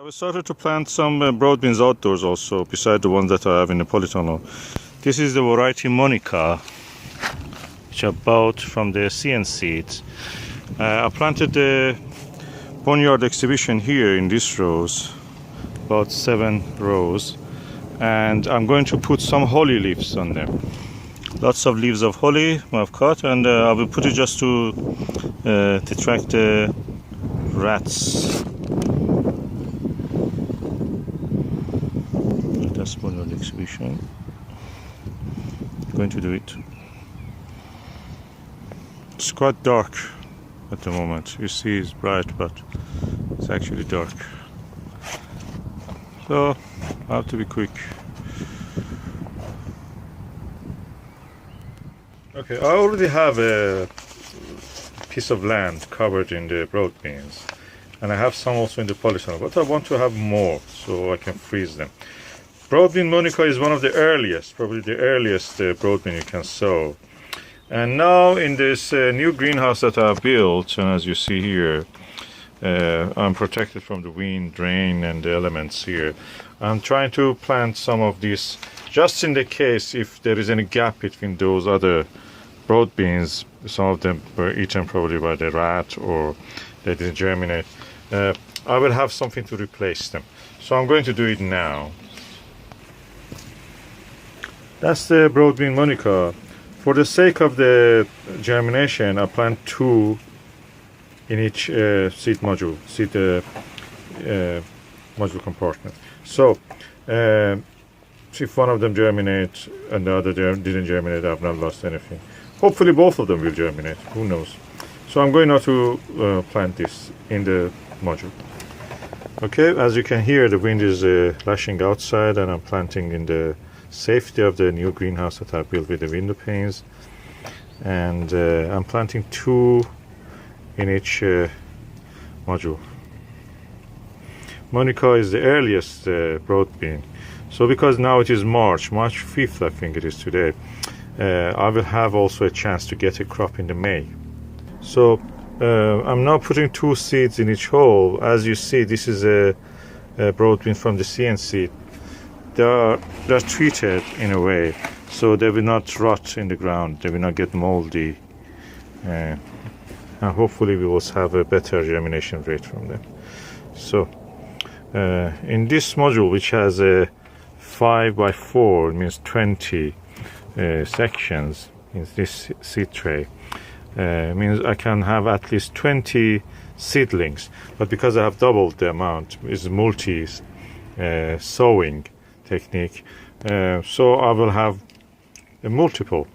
We started to plant some broadbeans outdoors also, beside the ones that I have in the polytunnel. This is the variety Monica, which I bought from the CN seeds. I planted the Boneyard exhibition here in these rows, about 7 rows, and I'm going to put some holly leaves on them. Lots of leaves of holly I've cut, and I will put it just to detract the rats. That's Boneyard exhibition. I'm going to do it. It's quite dark at the moment. You see it's bright, but it's actually dark. So I have to be quick. Okay, I already have a piece of land covered in the broadbeans, and I have some also in the polytunnel, but I want to have more so I can freeze them. Broadbean Monica is one of the earliest, probably the earliest broadbean you can sow. And now in this new greenhouse that I built, and as you see here, I'm protected from the wind, rain and the elements here. I'm trying to plant some of these just in the case if there is any gap between those other broadbeans. Some of them were eaten probably by the rat or they didn't germinate. I will have something to replace them. So I'm going to do it now. That's the Broadbean Monica. For the sake of the germination, I plant 2 in each seed module, module compartment. So, if one of them germinates and the other didn't germinate, I've not lost anything. Hopefully both of them will germinate, who knows. So I'm going now to plant this in the module. Okay, as you can hear, the wind is lashing outside, and I'm planting in the safety of the new greenhouse that I built with the window panes, and I'm planting 2 in each module. Monica is the earliest broadbean, so because now it is March 5th I think it is today, I will have also a chance to get a crop in the May. So I'm now putting 2 seeds in each hole. As you see, this is a broadbean from the CN seed. They're treated in a way so they will not rot in the ground, they will not get moldy, and hopefully we will have a better germination rate from them. So in this module, which has a 5x4, means 20 sections in this seed tray, means I can have at least 20 seedlings, but because I have doubled the amount, it's multi sowing technique, so I will have a multiple,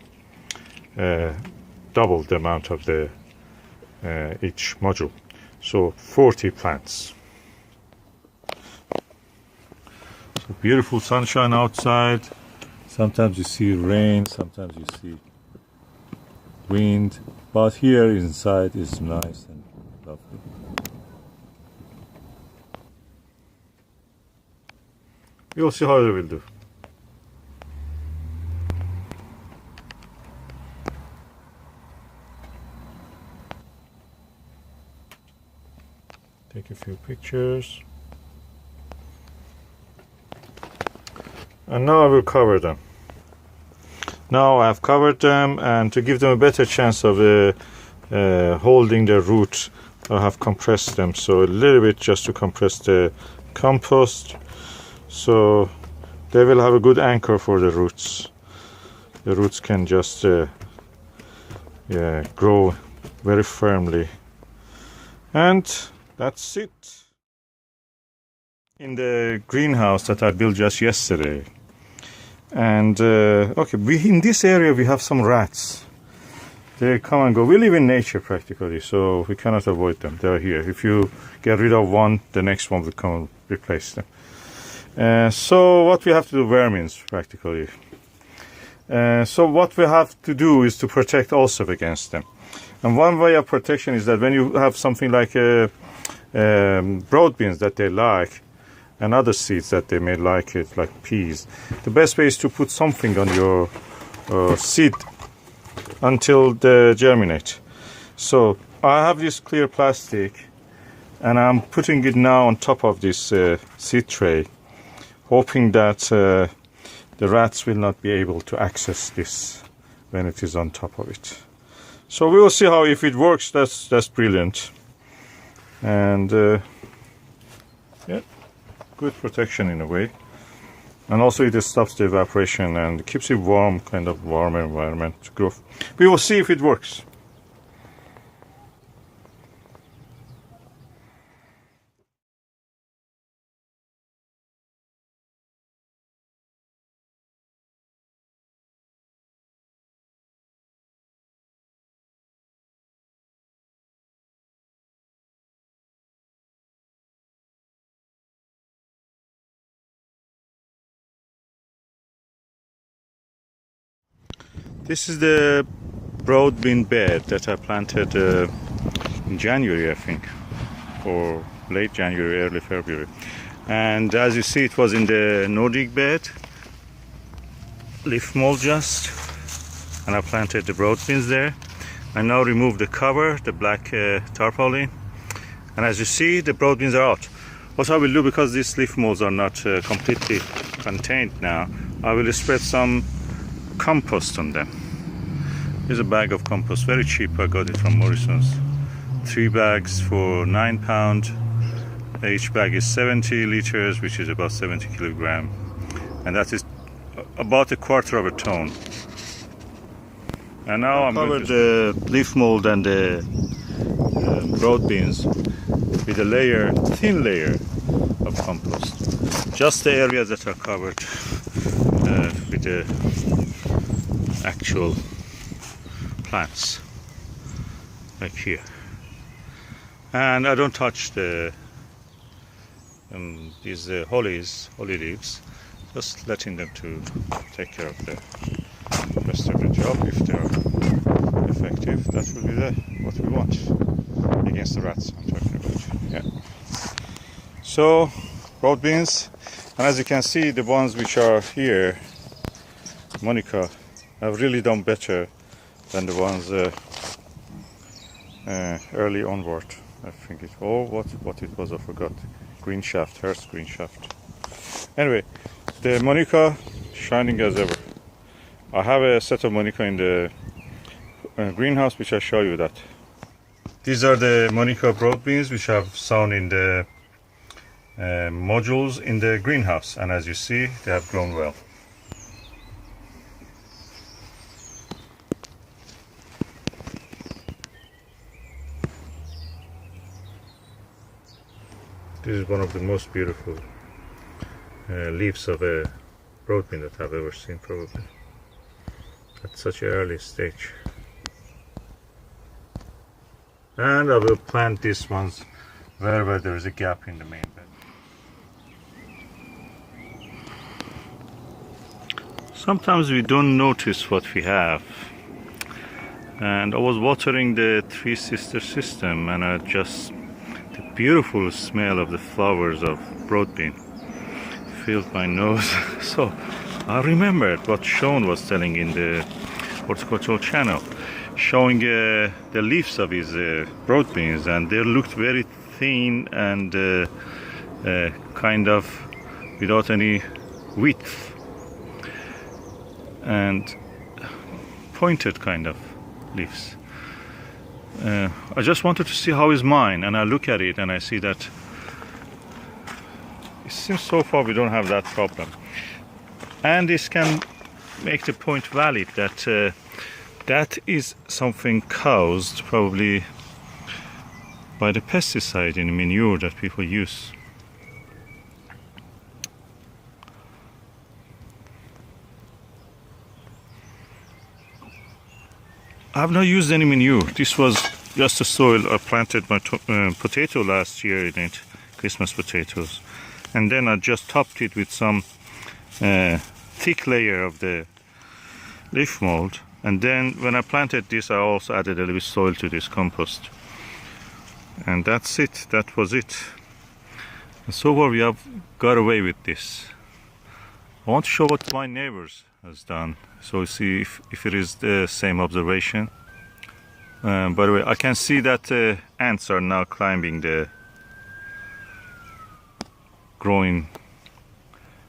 double the amount of the each module, so 40 plants. So beautiful sunshine outside. Sometimes you see rain, sometimes you see wind, but here inside is nice and lovely. You'll see how they will do. Take a few pictures. And now I will cover them. Now I've covered them, and to give them a better chance of holding their roots, I have compressed them. So a little bit just to compress the compost, so they will have a good anchor for the roots. The roots can just grow very firmly. And that's it. In the greenhouse that I built just yesterday. And okay, in this area we have some rats. They come and go. We live in nature practically, so we cannot avoid them. They're here. If you get rid of one, the next one will come and replace them. So what we have to do, vermins practically. So what we have to do is to protect also against them. And one way of protection is that when you have something like broadbeans that they like, and other seeds that they may like it, like peas, the best way is to put something on your seed until they germinate. So I have this clear plastic, and I'm putting it now on top of this seed tray, hoping that the rats will not be able to access this when it is on top of it. So we will see how, if it works. That's brilliant. And yeah, good protection in a way, and also it stops the evaporation and keeps it warm, kind of warm environment to grow. We will see if it works. This is the broadbean bed that I planted in January, I think, or late January, early February. And as you see, it was in the Nordic bed, leaf mold just, and I planted the broadbeans there. I now remove the cover, the black tarpaulin, and as you see, the broadbeans are out. What I will do, because these leaf molds are not completely contained now, I will spread some compost on them. Here's a bag of compost, very cheap. I got it from Morrison's. 3 bags for £9. Each bag is 70 liters, which is about 70 kilogram, and that is about a quarter of a ton. And now I'm covered the leaf mold and the broadbeans with a layer, thin layer of compost. Just the areas that are covered with the actual plants, like here. And I don't touch the these holly leaves, just letting them to take care of the rest of the job. If they're effective, that will be what we want against the rats I'm talking about. Yeah. So broadbeans, and as you can see, the ones which are here, Monica, have really done better than the ones early onward. I think it. Oh, what it was, I forgot. Green shaft, Hearst green shaft. Anyway, the Monica shining as ever. I have a set of Monica in the greenhouse, which I show you that. These are the Monica broadbeans which I've sown in the modules in the greenhouse, and as you see, they have grown well. This is one of the most beautiful leaves of a broadbean that I've ever seen, probably, at such an early stage. And I will plant these ones wherever there is a gap in the main bed. Sometimes we don't notice what we have. And I was watering the Three Sisters system, and I just, the beautiful smell of the flowers of broadbean filled my nose. So I remembered what Sean was telling in the horticultural channel, showing the leaves of his broadbeans, and they looked very thin and kind of without any width and pointed kind of leaves. I just wanted to see how is mine, and I look at it and I see that it seems so far we don't have that problem. And this can make the point valid that that is something caused probably by the pesticide in manure that people use. I have not used any manure. This was just the soil. I planted my potato last year in it, Christmas potatoes, and then I just topped it with some thick layer of the leaf mold. And then when I planted this, I also added a little bit soil to this compost. And that's it. That was it. And so far we have got away with this. I want to show what my neighbors has done, so see if it is the same observation. By the way, I can see that ants are now climbing the growing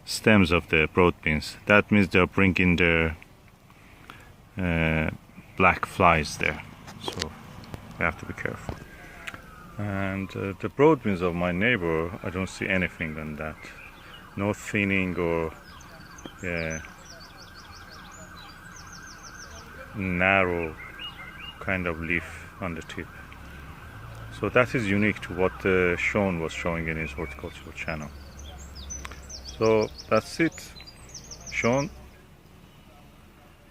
stems of the broad beans. That means they're bringing their black flies there, so we have to be careful. And the broad beans of my neighbor, I don't see anything on that. No thinning or narrow kind of leaf on the tip. So that is unique to what Sean was showing in his horticultural channel. So that's it, Sean.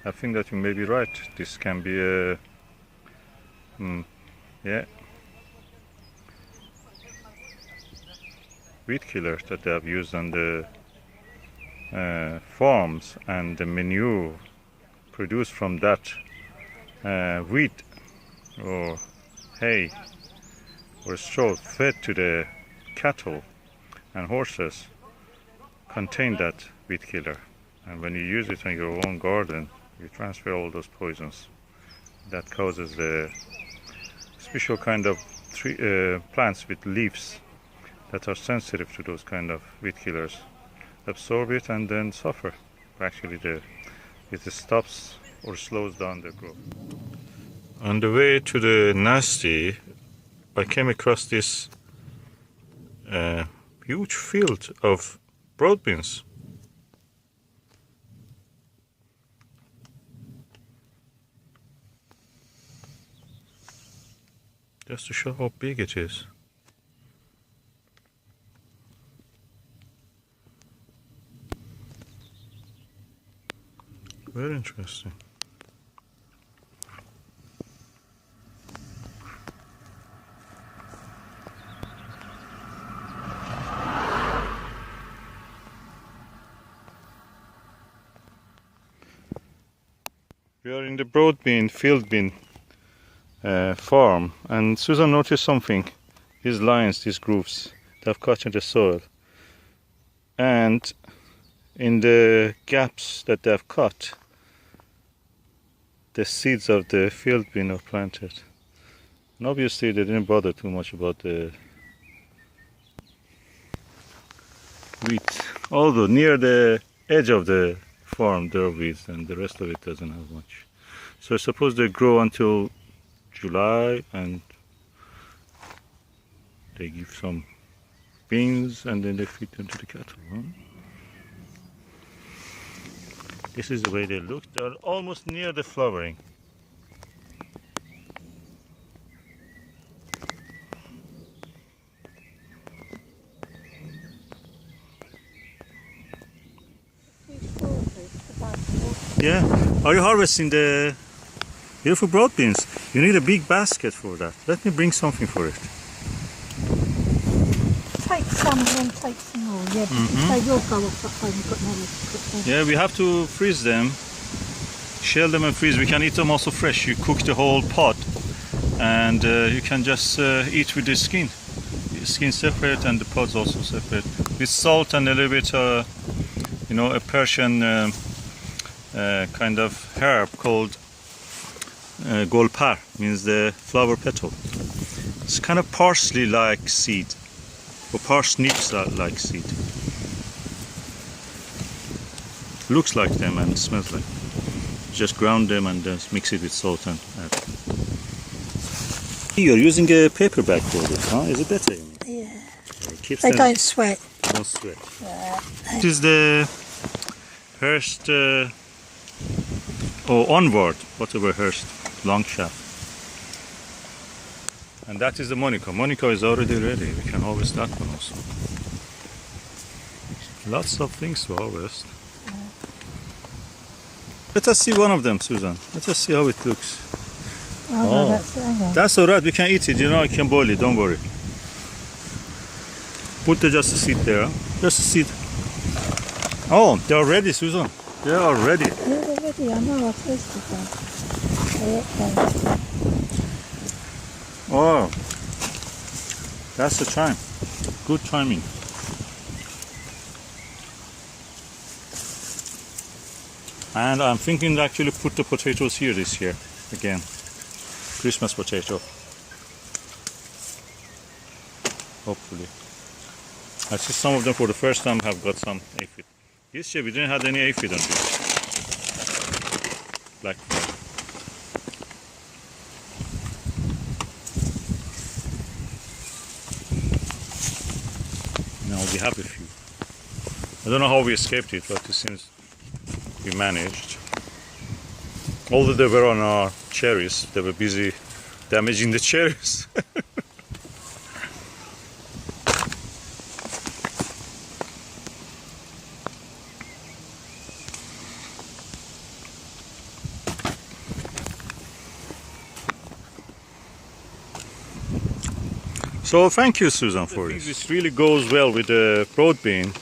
I think that you may be right. This can be a weed killer that they have used on the farms, and the manure produced from that wheat or hay or straw fed to the cattle and horses contain that weed killer. And when you use it on your own garden, you transfer all those poisons that causes the special kind of plants with leaves that are sensitive to those kind of weed killers absorb it and then suffer. Actually, it stops or slows down the growth. On the way to the nasty, I came across this huge field of broad beans. Just to show how big it is. Very interesting. We are in the broad bean, field bean farm, and Susan noticed something. These lines, these grooves that have cut in the soil, and in the gaps that they have cut, the seeds of the field bean are planted. And obviously they didn't bother too much about the wheat, although near the edge of the farm there are weeds and the rest of it doesn't have much. So I suppose they grow until July and they give some beans and then they feed them to the cattle. Huh? This is the way they look. They're almost near the flowering. Yeah. Are you harvesting the beautiful broad beans? You need a big basket for that. Let me bring something for it. Take some and then take some more. Yeah, they will go off at home. You've got no to cook them. Yeah, we have to freeze them, shell them and freeze. We can eat them also fresh. You cook the whole pod, and you can just eat with the skin. The skin separate and the pods also separate. With salt and a little bit, a Persian kind of herb called golpar, means the flower petal. It's kind of parsley-like seed, or parsnips-like seed. Looks like them and smells like them. Just ground them and then mix it with salt and add. You're using a paper bag for this, huh? Is it better? Yeah. They don't sweat. Don't sweat. Yeah. This is the Hearst, Onward, whatever Hearst, long shaft. And that is the Monica. Monica is already ready. We can harvest that one also. Lots of things to harvest. Yeah. Let us see one of them, Susan. Let us see how it looks. Oh, no, that's alright. We can eat it. I can boil it. Don't worry. Put just a seed there. Just a seed. Oh, they are ready, Susan. They are ready. Yeah, they're ready. I know. I've tasted them. Oh, that's the time. Good timing. And I'm thinking to actually put the potatoes here this year again. Christmas potato. Hopefully. I see some of them for the first time have got some aphid. This year we didn't have any aphid on this. Black fly. Now we have a few. I don't know how we escaped it, but it seems we managed. Although they were on our cherries, they were busy damaging the cherries. So thank you, Susan, for this. This really goes well with the broad bean.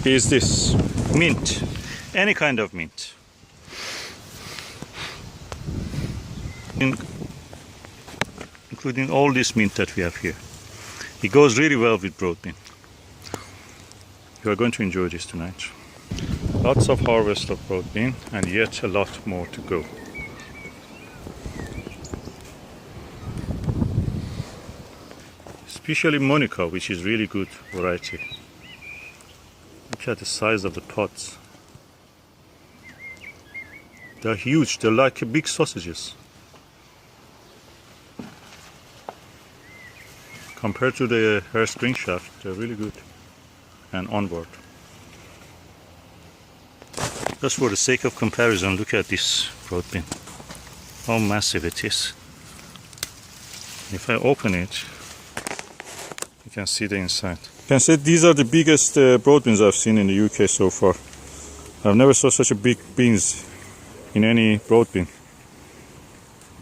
Is this mint? Any kind of mint. Including all this mint that we have here. It goes really well with broad bean. You are going to enjoy this tonight. Lots of harvest of broad bean and yet a lot more to go. Especially Monica, which is really good variety. Look at the size of the pods. They're huge, they're like big sausages. Compared to the hair spring shaft, they're really good. And onward. Just for the sake of comparison, look at this broad bean. How massive it is. If I open it, you can see the inside. You can say these are the biggest broad beans I've seen in the UK so far. I've never saw such a big beans in any broad bean.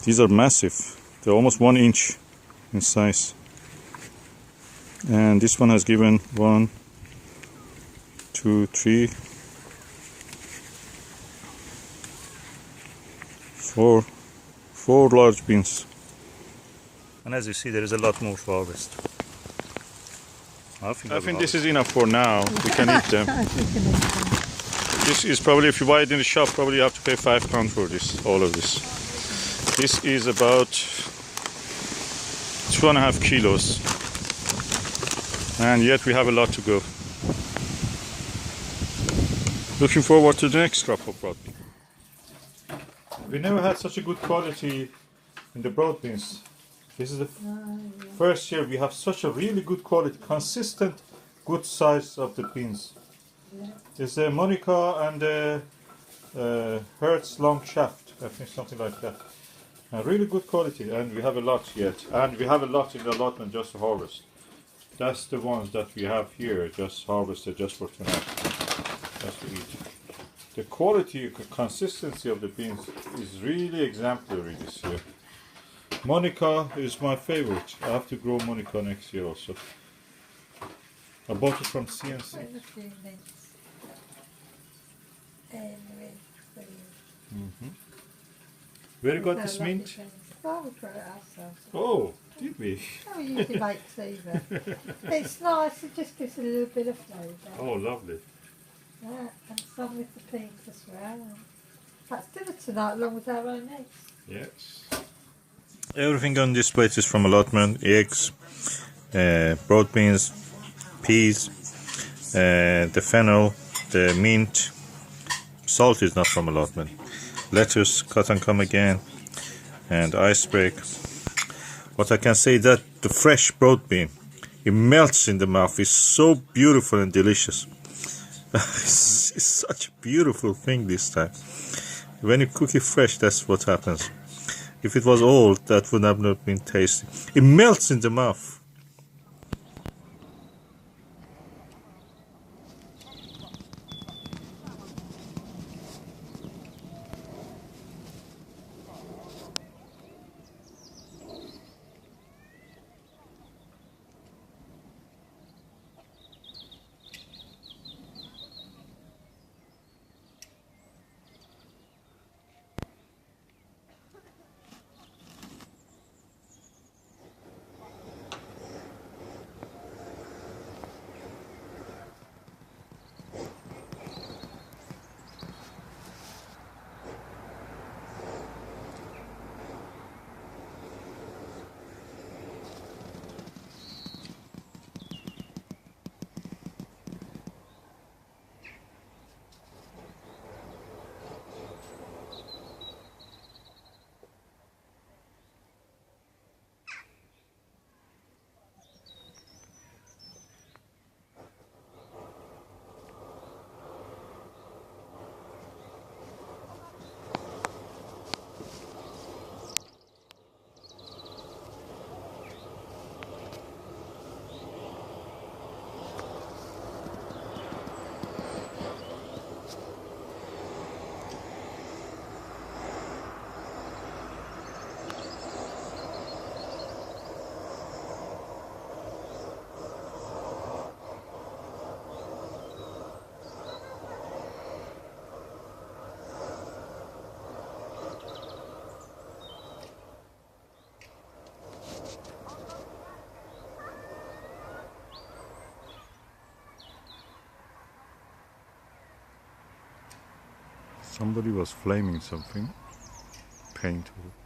These are massive. They're almost 1 inch in size. And this one has given 1, 2, 3, 4 large beans. And as you see, there is a lot more to harvest. I think this is enough for now. We can eat them. This is probably, if you buy it in the shop, probably you have to pay £5 for this, all of this. This is about 2.5 kilos. And yet we have a lot to go. Looking forward to the next crop of broad bean. We never had such a good quality in the broad beans. This is the first year we have such a really good quality, consistent, good size of the beans. It's the Monica and the Hertz long shaft, I think something like that. Really good quality, and we have a lot yet. And we have a lot in the allotment just to harvest. That's the ones that we have here, just harvested just for tonight, just to eat. The quality, consistency of the beans is really exemplary this year. Monica is my favorite. I have to grow Monica next year also. I bought it from CNC. Where you got this mint? Oh, we got it ourselves. Oh, did we? Oh, we usually make tea there. It's nice, it just gives it a little bit of flavour. Oh, lovely. Yeah, and some with the pink as well. That's dinner tonight along with our own eggs. Yes. Everything on this plate is from allotment: eggs, broad beans, peas, the fennel, the mint. Salt is not from allotment. Lettuce, cotton come again, and iceberg. What I can say that the fresh broad bean, it melts in the mouth. It's so beautiful and delicious. It's such a beautiful thing this time. When you cook it fresh, that's what happens. If it was old, that would have not been tasty. It melts in the mouth. Somebody was flaming something, paint or